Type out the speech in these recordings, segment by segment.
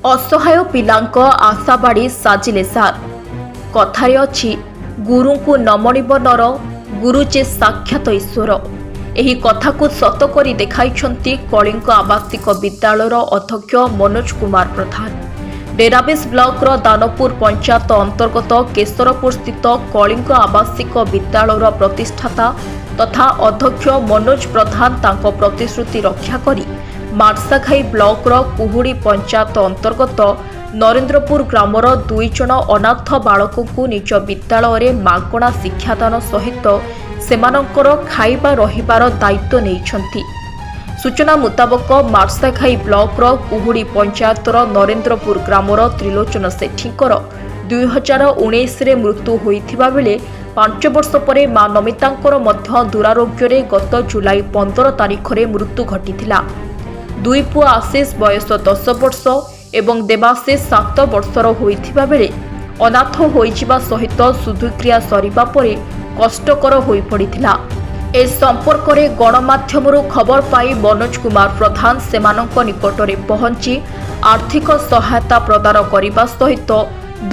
असहाय पिलांक आशाबाड़ी साजिले सार कथारे अछि गुरुଙ୍କୁ नमणिब नर गुरुचे साक्षात ईश्वर। ଏହି କଥାକୁ ସତ କରି ଦେଖାଇଛନ୍ତି କଳିଙ୍ଗ ଆବାସିକ ବିଦ୍ୟାଳୟର ଅଧ୍ୟକ୍ଷ ମନୋଜ କୁମାର ପ୍ରଧାନ। ଡେରାବିଶ ବ୍ଲକର ଦାନପୁର ପଞ୍ଚାୟତ ଅନ୍ତର୍ଗତ କେଶରପୁର ସ୍ଥିତ କଳିଙ୍ଗ ଆବାସିକ ବିଦ୍ୟାଳୟର ପ୍ରତିଷ୍ଠାତା ତଥା ଅଧ୍ୟକ୍ଷ ମନୋଜ ପ୍ରଧାନ ତାଙ୍କ ପ୍ରତିଶ୍ରୁତି ରକ୍ଷା କରି ମାର୍ଶାଘାଇ ବ୍ଲକର କୁହୁଡ଼ି ପଞ୍ଚାୟତ ଅନ୍ତର୍ଗତ ନରେନ୍ଦ୍ରପୁର ଗ୍ରାମର 2 ଜଣ ଅନାଥ ବାଳକଙ୍କୁ ନିଜ ବିଦ୍ୟାଳୟରେ ମାଗଣା ଶିକ୍ଷାଦାନ ସହିତ ସେମାନଙ୍କର ଖାଇବା ରହିବାର ଦାୟିତ୍ୱ ନେଇଛନ୍ତି। ସୂଚନା ମୁତାବକ ମାର୍ଶାଘାଇ ବ୍ଲକର କୁହୁଡ଼ି ପଞ୍ଚାୟତର ନରେନ୍ଦ୍ରପୁର ଗ୍ରାମର ତ୍ରିଲୋଚନ ସେଠୀଙ୍କର 2019ରେ ମୃତ୍ୟୁ ହୋଇଥିବା ବେଳେ 5 ବର୍ଷ ପରେ ମା ନମିତାଙ୍କର ମଧ୍ୟ ଦୁରାରୋଗ୍ୟରେ ଗତ ଜୁଲାଇ 15 ତାରିଖରେ ମୃତ୍ୟୁ ଘଟିଥିଲା। ଦୁଇ ପୁଅ ଆଶିଷ ବୟସ 10 ବର୍ଷ ଏବଂ ଦେବାଶିଷ 7 ବର୍ଷର ହୋଇଥିବା ବେଳେ ଅନାଥ ହୋଇଯିବା ସହିତ ଶୁଦ୍ଧିକ୍ରିୟା ସରିବା ପରେ କଷ୍ଟକର ହୋଇପଡ଼ିଥିଲା। ଏ ସମ୍ପର୍କରେ ଗଣମାଧ୍ୟମରୁ ଖବର ପାଇ ମନୋଜ କୁମାର ପ୍ରଧାନ ସେମାନଙ୍କ ନିକଟରେ ପହଞ୍ଚି ଆର୍ଥିକ ସହାୟତା ପ୍ରଦାନ କରିବା ସହିତ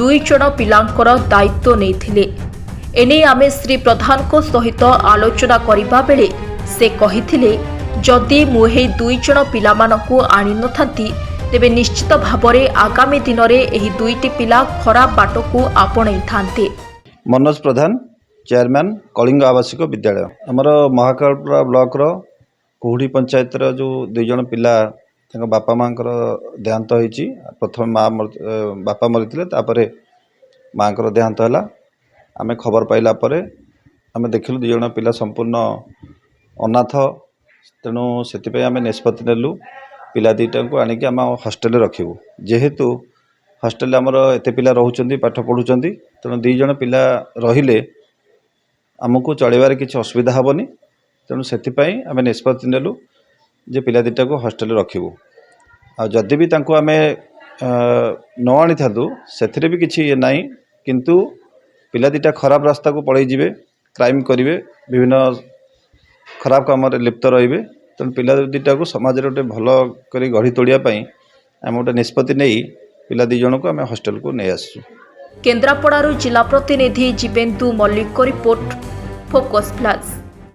2 ଜଣ ପିଲାଙ୍କର ଦାୟିତ୍ୱ ନେଇଥିଲେ। ଏନେଇ ଆମେ ଶ୍ରୀ ପ୍ରଧାନଙ୍କ ସହିତ ଆଲୋଚନା କରିବା ବେଳେ ସେ କହିଥିଲେ, ଯଦି ମୁଁ ଏହି 2 ଜଣ ପିଲାମାନଙ୍କୁ ଆଣିନଥାନ୍ତି ତେବେ ନିଶ୍ଚିତ ଭାବରେ ଆଗାମୀ ଦିନରେ ଏହି 2ଟି ପିଲା ଖରାପ ବାଟକୁ ଆପଣେଇଥାନ୍ତେ। मनोज प्रधान चेयरमैन कलिंग आवासिक विद्यालय आमर महाकालपुरा ब्लॉक कुहुड़ी पंचायत जो 2 जन पिला बापा माँ देहांत होती। प्रथम बापा मरी माँ देहांत है। आम खबर पाइला आम देखिलु 2 जन पिला संपूर्ण अनाथ। तेणु से आम निष्पत्ति नेलु पिला 2टा को आणिक आम हॉस्टेल रखिबु। जेहेतु हॉस्टेल आमर एते पिला रहउचंदी पाठ पढ़ुचंदी, तेणु 2 जन पिला रहिले आमको चलैबार किसी असुविधा हेबनी। तेणु से आम निष्पत्ति नेलु जे पिला 2टा को हॉस्टेल रखिबु। आ जदि भी तांको आमे न आनी थांतु सेथिरे भी किछि नाही, किंतु पिला 2टा खराब रास्ता को पळै जिवे, क्राइम करिवे, विभिन्न खराब काम रे लिप्त रहिबे। तेणु पिला 2टा को समाज रे भल करी गढ़ी तोड़िया पई आम गोटे निष्पत्ति नहीं पिला 2 जन को आम हॉस्टेल को नहीं आसु। केन्द्रापड़ारू जिला प्रतिनिधि जीवेन्दु मल्लिक रिपोर्ट, फोकस प्लस।